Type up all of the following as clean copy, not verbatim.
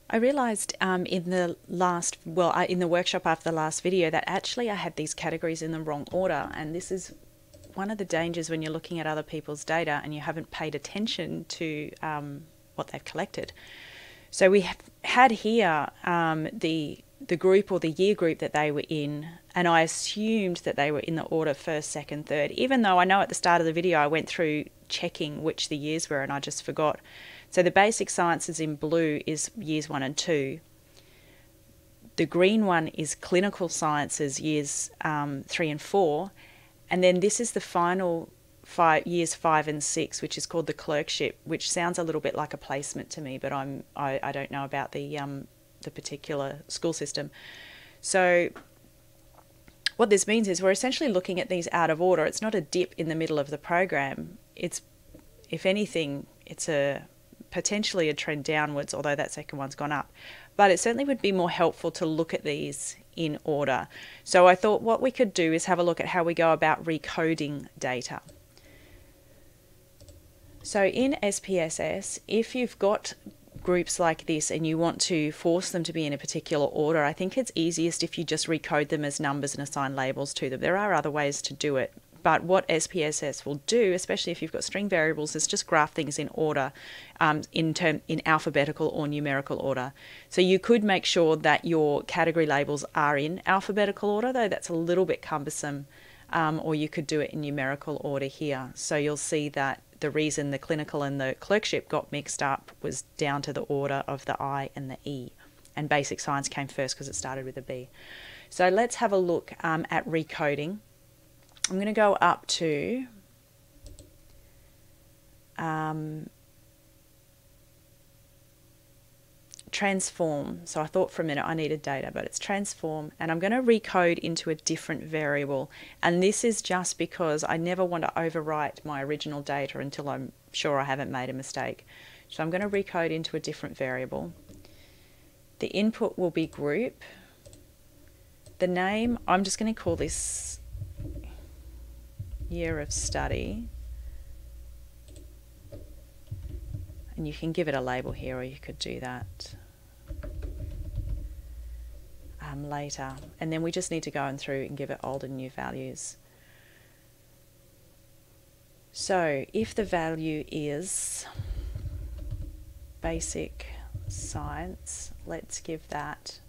I realised in the in the workshop after the last video that actually I had these categories in the wrong order, and this is one of the dangers when you're looking at other people's data and you haven't paid attention to what they've collected. So we had here the group or the year group that they were in, and I assumed that they were in the order first, second, third, even though I know at the start of the video I went through checking which the years were and I just forgot. So the basic sciences in blue is years 1 and 2. The green one is clinical sciences, years 3 and 4. And then this is the final years 5 and 6, which is called the clerkship, which sounds a little bit like a placement to me, but I don't know about the particular school system. So what this means is we're essentially looking at these out of order. It's not a dip in the middle of the program. It's, if anything, it's potentially a trend downwards, although that second one's gone up. But it certainly would be more helpful to look at these in order. So I thought what we could do is have a look at how we go about recoding data. So in SPSS, if you've got groups like this and you want to force them to be in a particular order, I think it's easiest if you just recode them as numbers and assign labels to them. There are other ways to do it, but what SPSS will do, especially if you've got string variables, is just graph things in order, in alphabetical or numerical order. So you could make sure that your category labels are in alphabetical order, though that's a little bit cumbersome, or you could do it in numerical order here. So you'll see that the reason the clinical and the clerkship got mixed up was down to the order of the I and the E. And basic science came first because it started with a B. So let's have a look at recoding. I'm going to go up to transform. So I thought for a minute I needed data, but it's transform, and I'm going to recode into a different variable. And this is just because I never want to overwrite my original data until I'm sure I haven't made a mistake. So I'm going to recode into a different variable. The input will be group. The name, I'm just going to call this year of study. And you can give it a label here, or you could do that later. And then we just need to go in through and give it old and new values. So if the value is basic science, let's give that.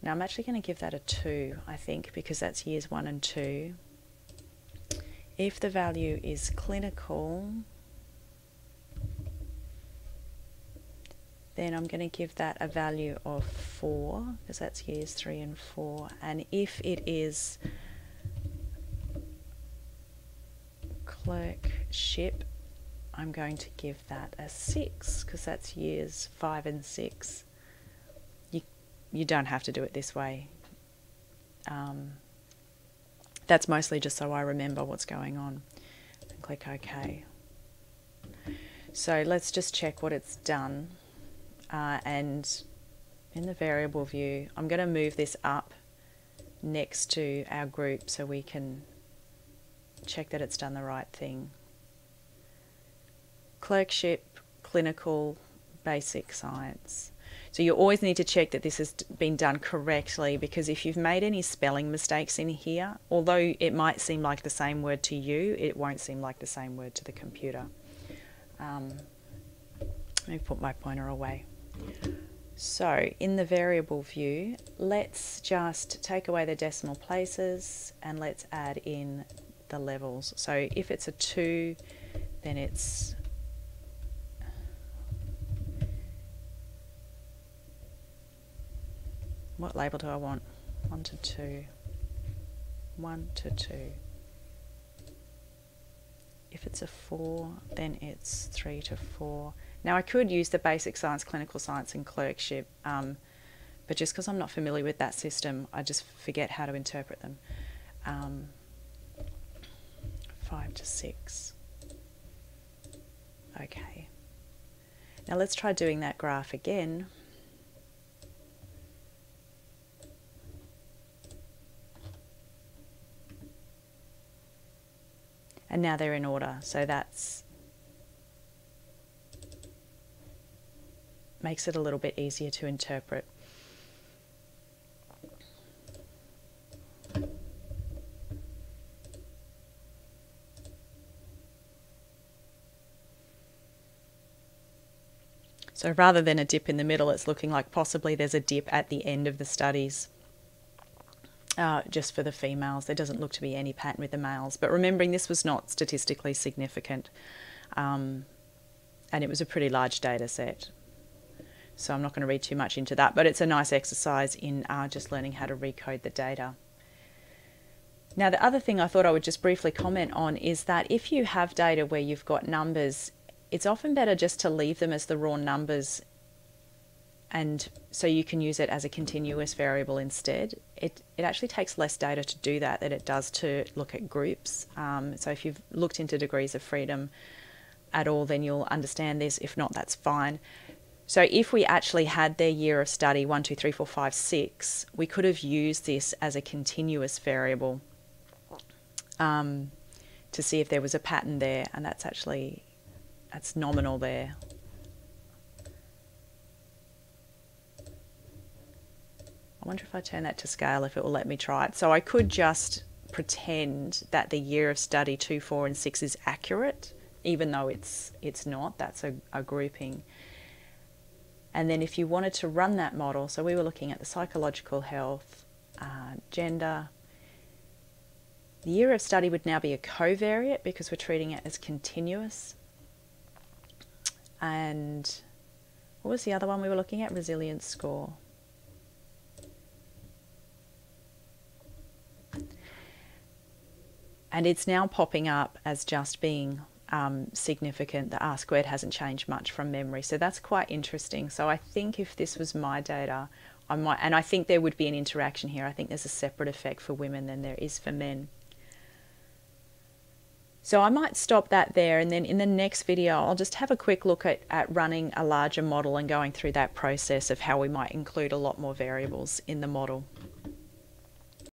Now I'm actually going to give that a 2, I think, because that's years 1 and 2. If the value is clinical, then I'm going to give that a value of 4, because that's years 3 and 4. And if it is clerkship, I'm going to give that a 6, because that's years 5 and 6. You don't have to do it this way. That's mostly just so I remember what's going on. And click OK. So let's just check what it's done. And in the variable view, I'm going to move this up next to our group so we can check that it's done the right thing. Clerkship, clinical, basic science. So you always need to check that this has been done correctly, because if you've made any spelling mistakes in here, although it might seem like the same word to you, it won't seem like the same word to the computer. Let me put my pointer away. So in the variable view, let's just take away the decimal places and let's add in the levels. So if it's a 2, then it's what label do I want? 1 to 2. 1 to 2. If it's a 4, then it's 3 to 4. Now I could use the basic science, clinical science and clerkship, but just because I'm not familiar with that system, I just forget how to interpret them. 5 to 6. Okay. Now let's try doing that graph again. And now they're in order, so that's makes it a little bit easier to interpret. So rather than a dip in the middle, it's looking like possibly there's a dip at the end of the studies, just for the females. There doesn't look to be any pattern with the males. But remembering this was not statistically significant, and it was a pretty large data set. So I'm not going to read too much into that, but it's a nice exercise in just learning how to recode the data. Now, the other thing I thought I would just briefly comment on is that if you have data where you've got numbers, it's often better just to leave them as the raw numbers, and so you can use it as a continuous variable instead. It actually takes less data to do that than it does to look at groups. So if you've looked into degrees of freedom at all, then you'll understand this. If not, that's fine. So if we actually had their year of study, 1, 2, 3, 4, 5, 6, we could have used this as a continuous variable to see if there was a pattern there, and that's nominal there. I wonder if I turn that to scale, if it will let me try it. So I could just pretend that the year of study 2, 4, and 6 is accurate, even though it's not. That's a grouping. And then if you wanted to run that model, so we were looking at the psychological health, gender. The year of study would now be a covariate because we're treating it as continuous. And what was the other one we were looking at? Resilience score. And it's now popping up as just being significant. The R squared hasn't changed much from memory. So that's quite interesting. So I think if this was my data, I might, and I think there would be an interaction here. I think there's a separate effect for women than there is for men. So I might stop that there, and then in the next video I'll just have a quick look at running a larger model and going through that process of how we might include a lot more variables in the model.